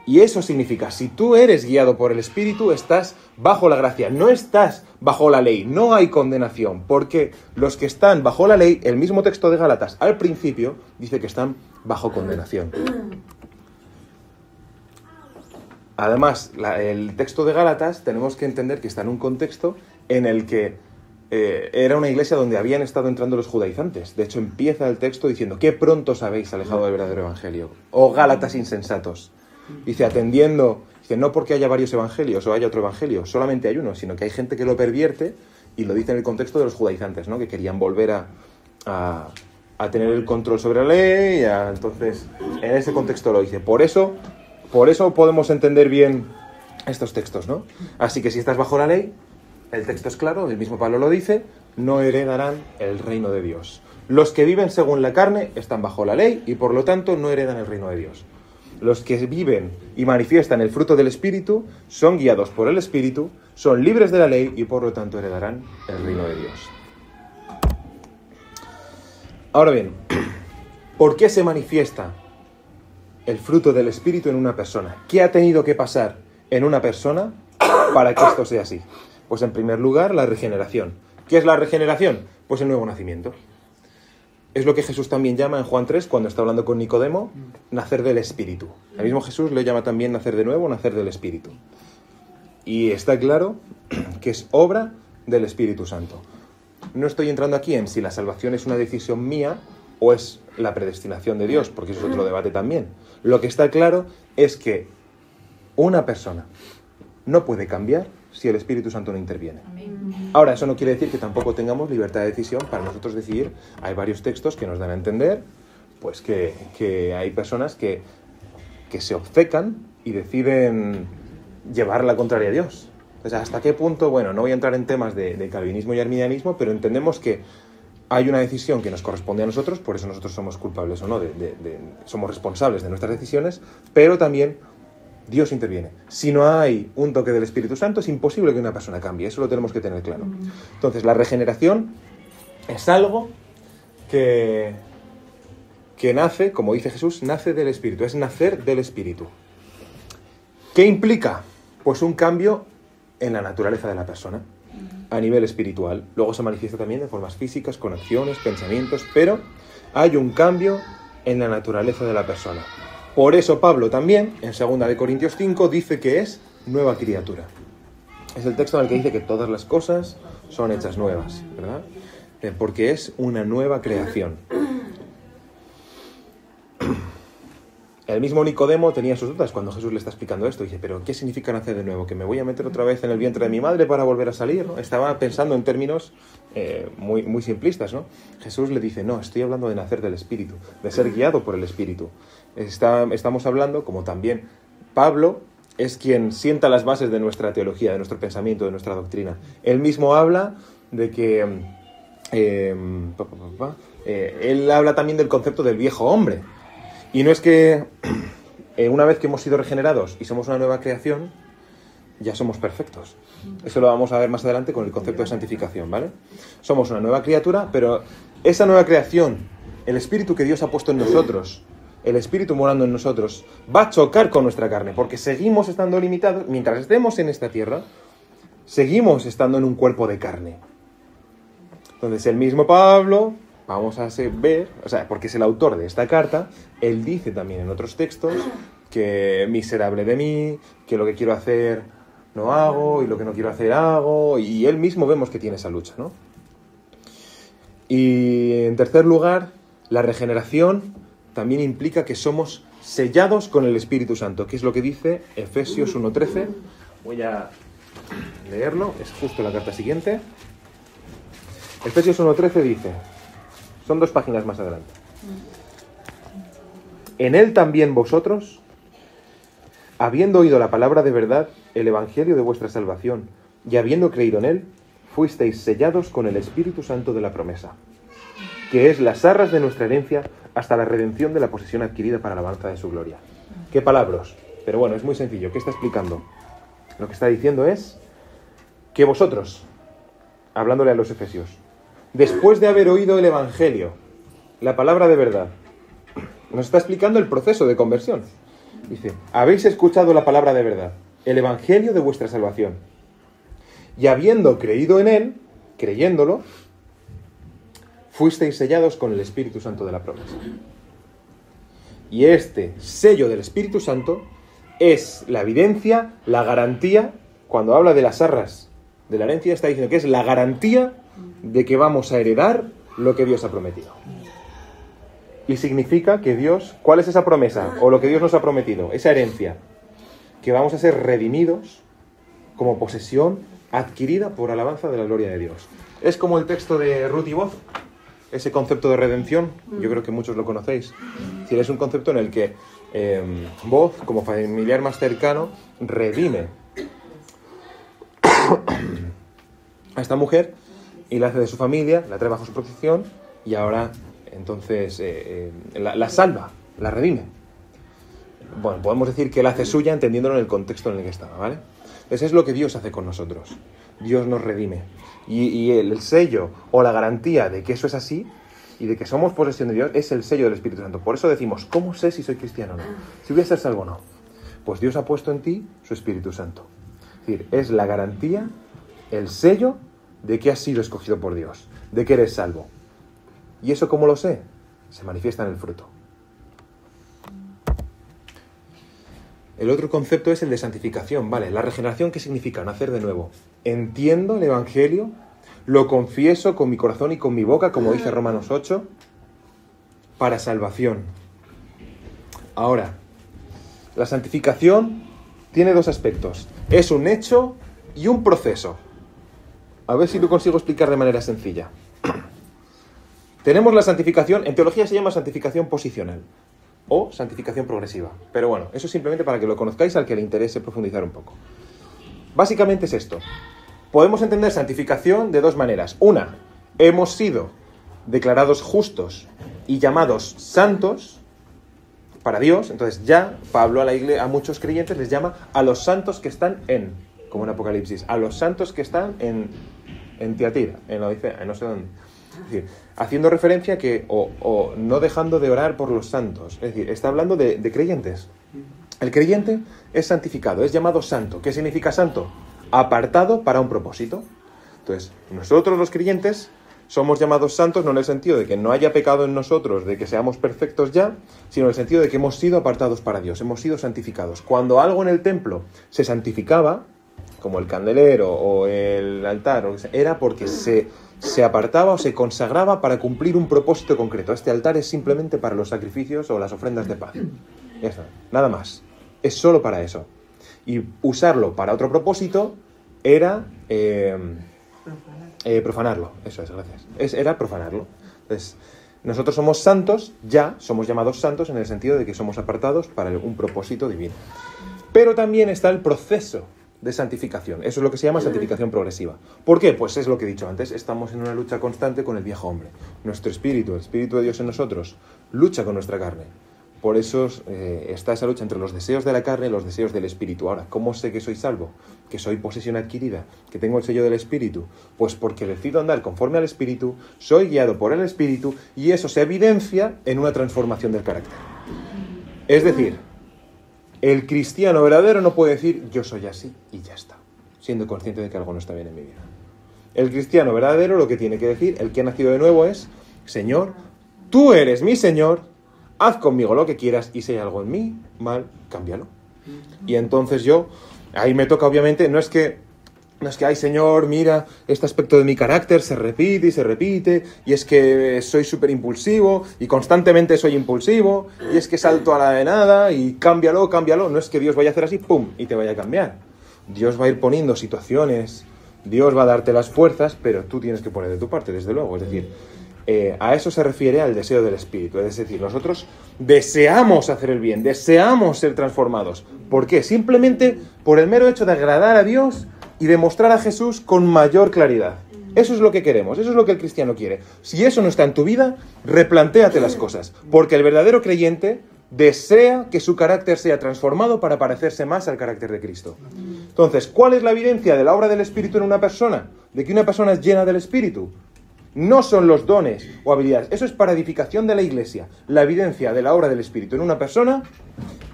Y eso significa, si tú eres guiado por el Espíritu, estás bajo la gracia, no estás bajo la ley, no hay condenación, porque los que están bajo la ley, el mismo texto de Gálatas al principio dice que están bajo condenación. Además, el texto de Gálatas tenemos que entender que está en un contexto en el que era una iglesia donde habían estado entrando los judaizantes. De hecho, empieza el texto diciendo, qué pronto os habéis alejado del verdadero evangelio. Oh Gálatas insensatos. Dice, atendiendo, dice, no porque haya varios evangelios o haya otro evangelio, solamente hay uno, sino que hay gente que lo pervierte y lo dice en el contexto de los judaizantes, ¿no? Que querían volver a tener el control sobre la ley, entonces en ese contexto lo dice. Por eso podemos entender bien estos textos, ¿no? Así que si estás bajo la ley, el texto es claro, el mismo Pablo lo dice, no heredarán el reino de Dios. Los que viven según la carne están bajo la ley y por lo tanto no heredan el reino de Dios. Los que viven y manifiestan el fruto del Espíritu son guiados por el Espíritu, son libres de la ley y por lo tanto heredarán el reino de Dios. Ahora bien, ¿por qué se manifiesta el fruto del Espíritu en una persona? ¿Qué ha tenido que pasar en una persona para que esto sea así? Pues en primer lugar, la regeneración. ¿Qué es la regeneración? Pues el nuevo nacimiento. Es lo que Jesús también llama en Juan 3, cuando está hablando con Nicodemo, nacer del Espíritu. El mismo Jesús le llama también nacer de nuevo, nacer del Espíritu. Y está claro que es obra del Espíritu Santo. No estoy entrando aquí en si la salvación es una decisión mía o es la predestinación de Dios, porque eso es otro debate también. Lo que está claro es que una persona no puede cambiar si el Espíritu Santo no interviene. Ahora, eso no quiere decir que tampoco tengamos libertad de decisión para nosotros decidir. Hay varios textos que nos dan a entender pues que hay personas que se obcecan y deciden llevar la contraria a Dios. Entonces, ¿hasta qué punto? Bueno, no voy a entrar en temas de calvinismo y arminianismo, pero entendemos que hay una decisión que nos corresponde a nosotros, por eso nosotros somos culpables o no, somos responsables de nuestras decisiones, pero también Dios interviene. Si no hay un toque del Espíritu Santo, es imposible que una persona cambie. Eso lo tenemos que tener claro. Entonces, la regeneración es algo que nace, como dice Jesús, nace del Espíritu. Es nacer del Espíritu. ¿Qué implica? Pues un cambio en la naturaleza de la persona, a nivel espiritual. Luego se manifiesta también de formas físicas, con acciones, pensamientos, pero hay un cambio en la naturaleza de la persona. Por eso Pablo también, en 2 Corintios 5, dice que es nueva criatura. Es el texto en el que dice que todas las cosas son hechas nuevas, ¿verdad? Porque es una nueva creación. El mismo Nicodemo tenía sus dudas cuando Jesús le está explicando esto. Dice, ¿pero qué significa nacer de nuevo? ¿Que me voy a meter otra vez en el vientre de mi madre para volver a salir? ¿No? Estaba pensando en términos muy, muy simplistas, ¿no? Jesús le dice, no, estoy hablando de nacer del Espíritu, de ser guiado por el Espíritu. Estamos hablando, como también Pablo es quien sienta las bases de nuestra teología, de nuestro pensamiento, de nuestra doctrina. Él mismo habla de que... él habla también del concepto del viejo hombre. Y no es que una vez que hemos sido regenerados y somos una nueva creación, ya somos perfectos. Eso lo vamos a ver más adelante con el concepto de santificación, ¿vale? Somos una nueva criatura, pero esa nueva creación, el Espíritu que Dios ha puesto en nosotros, el Espíritu morando en nosotros, va a chocar con nuestra carne, porque seguimos estando limitados. Mientras estemos en esta tierra, seguimos estando en un cuerpo de carne. Entonces el mismo Pablo, vamos a ver, o sea, porque es el autor de esta carta, él dice también en otros textos que miserable de mí, que lo que quiero hacer no hago, y lo que no quiero hacer hago, y él mismo vemos que tiene esa lucha, ¿no? Y en tercer lugar, la regeneración también implica que somos sellados con el Espíritu Santo, que es lo que dice Efesios 1:13. Voy a leerlo, es justo la carta siguiente. Efesios 1:13 dice, son 2 páginas más adelante. En él también vosotros, habiendo oído la palabra de verdad, el evangelio de vuestra salvación, y habiendo creído en él, fuisteis sellados con el Espíritu Santo de la promesa, que es las arras de nuestra herencia hasta la redención de la posesión adquirida para la alabanza de su gloria. ¿Qué palabras? Pero bueno, es muy sencillo. ¿Qué está explicando? Lo que está diciendo es que vosotros, hablándole a los efesios, después de haber oído el evangelio, la palabra de verdad, nos está explicando el proceso de conversión. Dice, habéis escuchado la palabra de verdad, el evangelio de vuestra salvación, y habiendo creído en él, creyéndolo, fuisteis sellados con el Espíritu Santo de la promesa. Y este sello del Espíritu Santo es la evidencia, la garantía, cuando habla de las arras de la herencia, está diciendo que es la garantía de que vamos a heredar lo que Dios ha prometido. Y significa que Dios, ¿cuál es esa promesa? O lo que Dios nos ha prometido, esa herencia, que vamos a ser redimidos como posesión adquirida por alabanza de la gloria de Dios. Es como el texto de Ruth y Boaz, ese concepto de redención, yo creo que muchos lo conocéis. Es decir, es un concepto en el que Boaz, como familiar más cercano, redime a esta mujer y la hace de su familia, la trae bajo su protección y ahora entonces la salva, la redime. Bueno, podemos decir que la hace suya entendiéndolo en el contexto en el que estaba, ¿vale? Eso es lo que Dios hace con nosotros. Dios nos redime. Y el sello o la garantía de que eso es así y de que somos posesión de Dios es el sello del Espíritu Santo. Por eso decimos, ¿cómo sé si soy cristiano o no? Si voy a ser salvo o no. Pues Dios ha puesto en ti su Espíritu Santo. Es decir, es la garantía, el sello de que has sido escogido por Dios, de que eres salvo. ¿Y eso cómo lo sé? Se manifiesta en el fruto. El otro concepto es el de santificación, ¿vale? La regeneración, ¿qué significa? Nacer de nuevo. Entiendo el Evangelio, lo confieso con mi corazón y con mi boca, como dice Romanos 8, para salvación. Ahora, la santificación tiene 2 aspectos. Es un hecho y un proceso. A ver si lo consigo explicar de manera sencilla. Tenemos la santificación, en teología se llama santificación posicional o santificación progresiva. Pero bueno, eso simplemente para que lo conozcáis al que le interese profundizar un poco. Básicamente es esto. Podemos entender santificación de 2 maneras. Una, hemos sido declarados justos y llamados santos para Dios. Entonces ya Pablo a muchos creyentes les llama a los santos que están en, como en Apocalipsis, a los santos que están en Tiatira, en la Odisea, en no sé dónde. Es decir, haciendo referencia a que, o no dejando de orar por los santos. Es decir, está hablando de creyentes. El creyente es santificado, es llamado santo. ¿Qué significa santo? Apartado para un propósito. Entonces, nosotros los creyentes somos llamados santos no en el sentido de que no haya pecado en nosotros, de que seamos perfectos ya, sino en el sentido de que hemos sido apartados para Dios, hemos sido santificados. Cuando algo en el templo se santificaba, como el candelero o el altar, era porque se apartaba o se consagraba para cumplir un propósito concreto. Este altar es simplemente para los sacrificios o las ofrendas de paz. Eso, nada más. Es solo para eso. Y usarlo para otro propósito era profanarlo. Eso es, gracias. Era profanarlo. Entonces, nosotros somos santos, ya somos llamados santos en el sentido de que somos apartados para un propósito divino. Pero también está el proceso de santificación. Eso es lo que se llama santificación progresiva. ¿Por qué? Pues es lo que he dicho antes. Estamos en una lucha constante con el viejo hombre. Nuestro espíritu, el espíritu de Dios en nosotros, lucha con nuestra carne. Por eso está esa lucha entre los deseos de la carne y los deseos del espíritu. Ahora, ¿cómo sé que soy salvo? Que soy posesión adquirida, que tengo el sello del espíritu. Pues porque decido andar conforme al espíritu, soy guiado por el espíritu y eso se evidencia en una transformación del carácter. Es decir, el cristiano verdadero no puede decir yo soy así y ya está. siendo consciente de que algo no está bien en mi vida. El cristiano verdadero lo que tiene que decir, el que ha nacido de nuevo, es: Señor, tú eres mi Señor, haz conmigo lo que quieras, y si hay algo en mí mal, cámbialo. Y entonces yo, ahí me toca obviamente, no es que, ay Señor, mira, este aspecto de mi carácter se repite y se repite, y es que soy súper impulsivo, y constantemente soy impulsivo, y es que salto a la de nada, y cámbialo, cámbialo. No es que Dios vaya a hacer así, pum, y te vaya a cambiar. Dios va a ir poniendo situaciones, Dios va a darte las fuerzas, pero tú tienes que poner de tu parte, desde luego. Es decir, a eso se refiere al deseo del Espíritu. Es decir, nosotros deseamos hacer el bien, deseamos ser transformados. ¿Por qué? Simplemente por el mero hecho de agradar a Dios y demostrar a Jesús con mayor claridad. Eso es lo que queremos, eso es lo que el cristiano quiere. Si eso no está en tu vida, replantéate las cosas. Porque el verdadero creyente desea que su carácter sea transformado para parecerse más al carácter de Cristo. Entonces, ¿cuál es la evidencia de la obra del Espíritu en una persona? De que una persona es llena del Espíritu. No son los dones o habilidades. Eso es para edificación de la Iglesia. La evidencia de la obra del Espíritu en una persona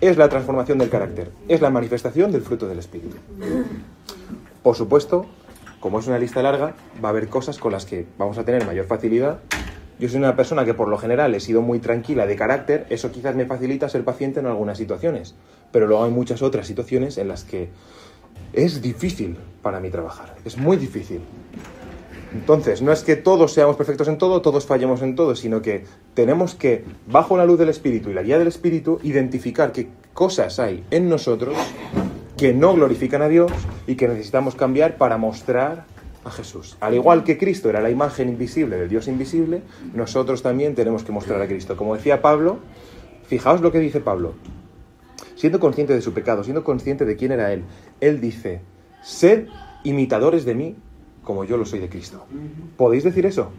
es la transformación del carácter. Es la manifestación del fruto del Espíritu. Por supuesto, como es una lista larga, va a haber cosas con las que vamos a tener mayor facilidad. Yo soy una persona que por lo general he sido muy tranquila de carácter. Eso quizás me facilita ser paciente en algunas situaciones. Pero luego hay muchas otras situaciones en las que es difícil para mí trabajar. Es muy difícil. Entonces, no es que todos seamos perfectos en todo, todos fallemos en todo, sino que tenemos que, bajo la luz del Espíritu y la guía del Espíritu, identificar qué cosas hay en nosotros que no glorifican a Dios y que necesitamos cambiar para mostrar a Jesús. Al igual que Cristo era la imagen invisible del Dios invisible, nosotros también tenemos que mostrar a Cristo. Como decía Pablo, fijaos lo que dice Pablo. Siendo consciente de su pecado, siendo consciente de quién era él, él dice: sed imitadores de mí, como yo lo soy de Cristo. ¿Podéis decir eso?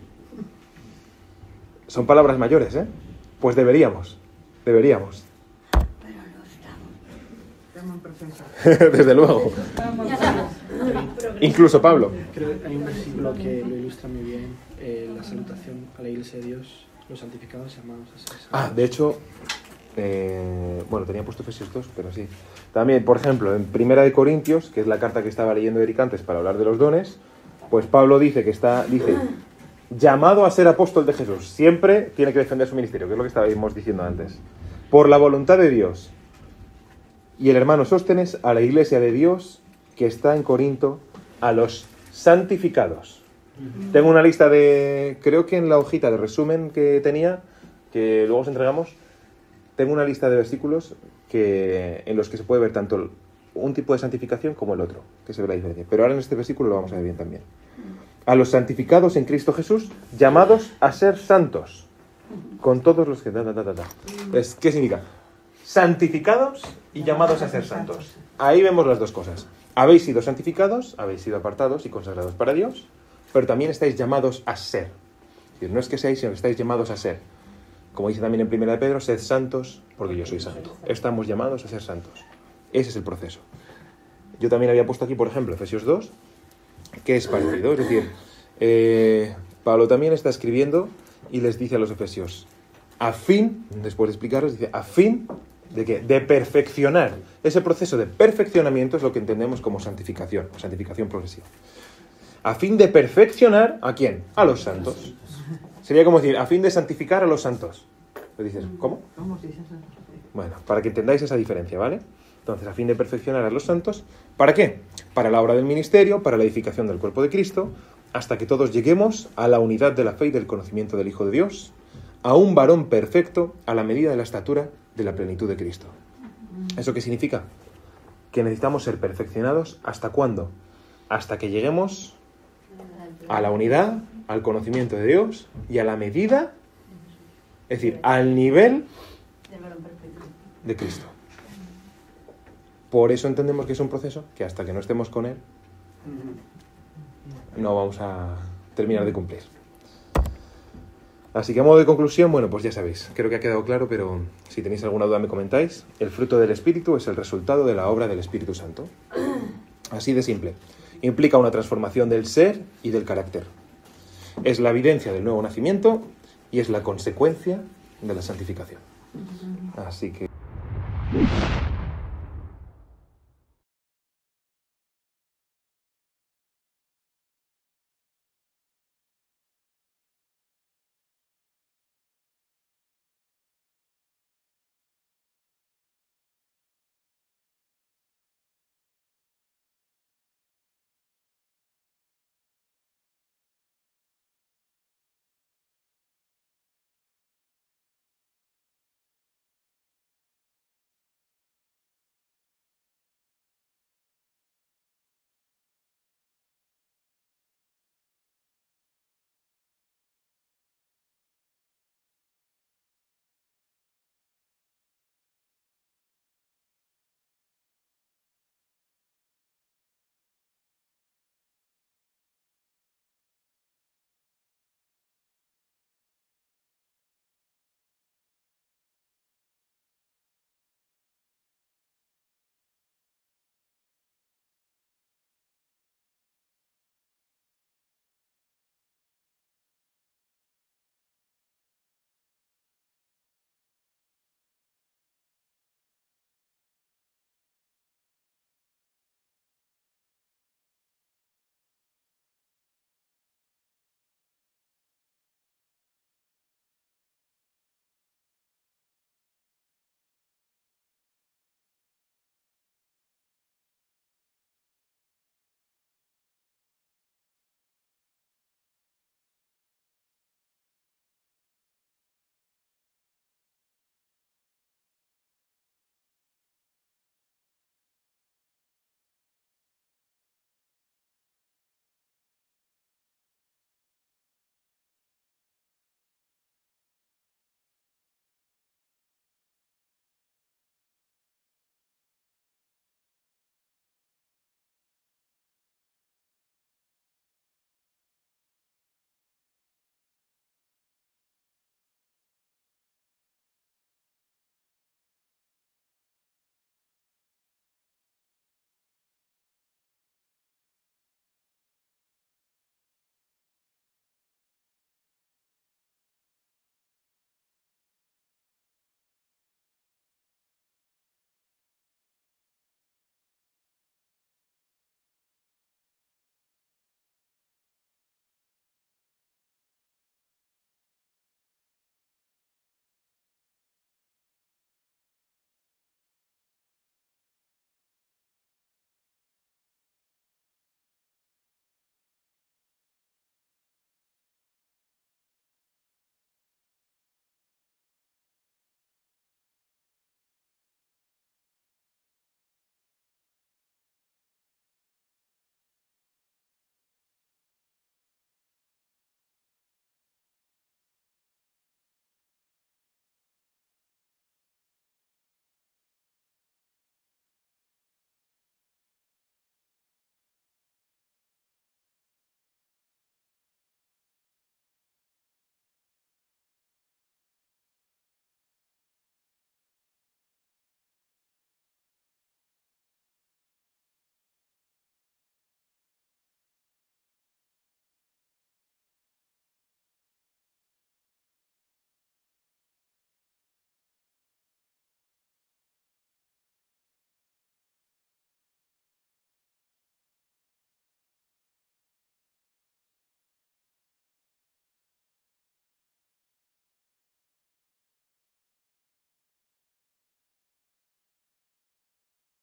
Son palabras mayores, ¿eh? Pues deberíamos. Pero no estamos. Desde luego. Incluso Pablo. Creo que hay un versículo que lo ilustra muy bien, la salutación a la Iglesia de Dios, los santificados llamados a ser santos. Ah, de hecho, bueno, tenía puesto Efesios 2, pero sí. También, por ejemplo, en Primera de Corintios, que es la carta que estaba leyendo Eric antes para hablar de los dones, pues Pablo dice llamado a ser apóstol de Jesús. Siempre tiene que defender su ministerio, que es lo que estábamos diciendo antes. Por la voluntad de Dios. Y el hermano Sóstenes a la iglesia de Dios que está en Corinto, a los santificados. Tengo una lista de, creo que en la hojita de resumen que tenía, que luego os entregamos, tengo una lista de versículos en los que se puede ver tanto un tipo de santificación como el otro, que se ve la diferencia. Pero ahora en este versículo lo vamos a ver bien también. A los santificados en Cristo Jesús, llamados a ser santos, con todos los que... ¿Qué significa? Santificados y llamados a ser santos. Ahí vemos las dos cosas. Habéis sido santificados, habéis sido apartados y consagrados para Dios, pero también estáis llamados a ser. Es decir, no es que seáis, sino que estáis llamados a ser. Como dice también en 1 de Pedro, sed santos porque yo soy santo. Estamos llamados a ser santos. Ese es el proceso. Yo también había puesto aquí, por ejemplo, Efesios 2, que es parecido. Es decir, Pablo también está escribiendo y les dice a los efesios, a fin, después de explicarles, dice, a fin de ¿qué? De perfeccionar. Ese proceso de perfeccionamiento es lo que entendemos como santificación, o santificación progresiva. A fin de perfeccionar, ¿a quién? A los santos. Sería como decir, a fin de santificar a los santos. ¿Lo dices? ¿Cómo? Bueno, para que entendáis esa diferencia, ¿vale? Entonces, a fin de perfeccionar a los santos, ¿para qué? Para la obra del ministerio, para la edificación del cuerpo de Cristo, hasta que todos lleguemos a la unidad de la fe y del conocimiento del Hijo de Dios, a un varón perfecto a la medida de la estatura de la plenitud de Cristo. ¿Eso qué significa? Que necesitamos ser perfeccionados, ¿hasta cuándo? Hasta que lleguemos a la unidad, al conocimiento de Dios y a la medida, es decir, al nivel de Cristo. Por eso entendemos que es un proceso que hasta que no estemos con Él no vamos a terminar de cumplir. Así que a modo de conclusión, bueno, pues ya sabéis, creo que ha quedado claro, pero si tenéis alguna duda me comentáis. El fruto del Espíritu es el resultado de la obra del Espíritu Santo. Así de simple. Implica una transformación del ser y del carácter. Es la evidencia del nuevo nacimiento y es la consecuencia de la santificación. Así que...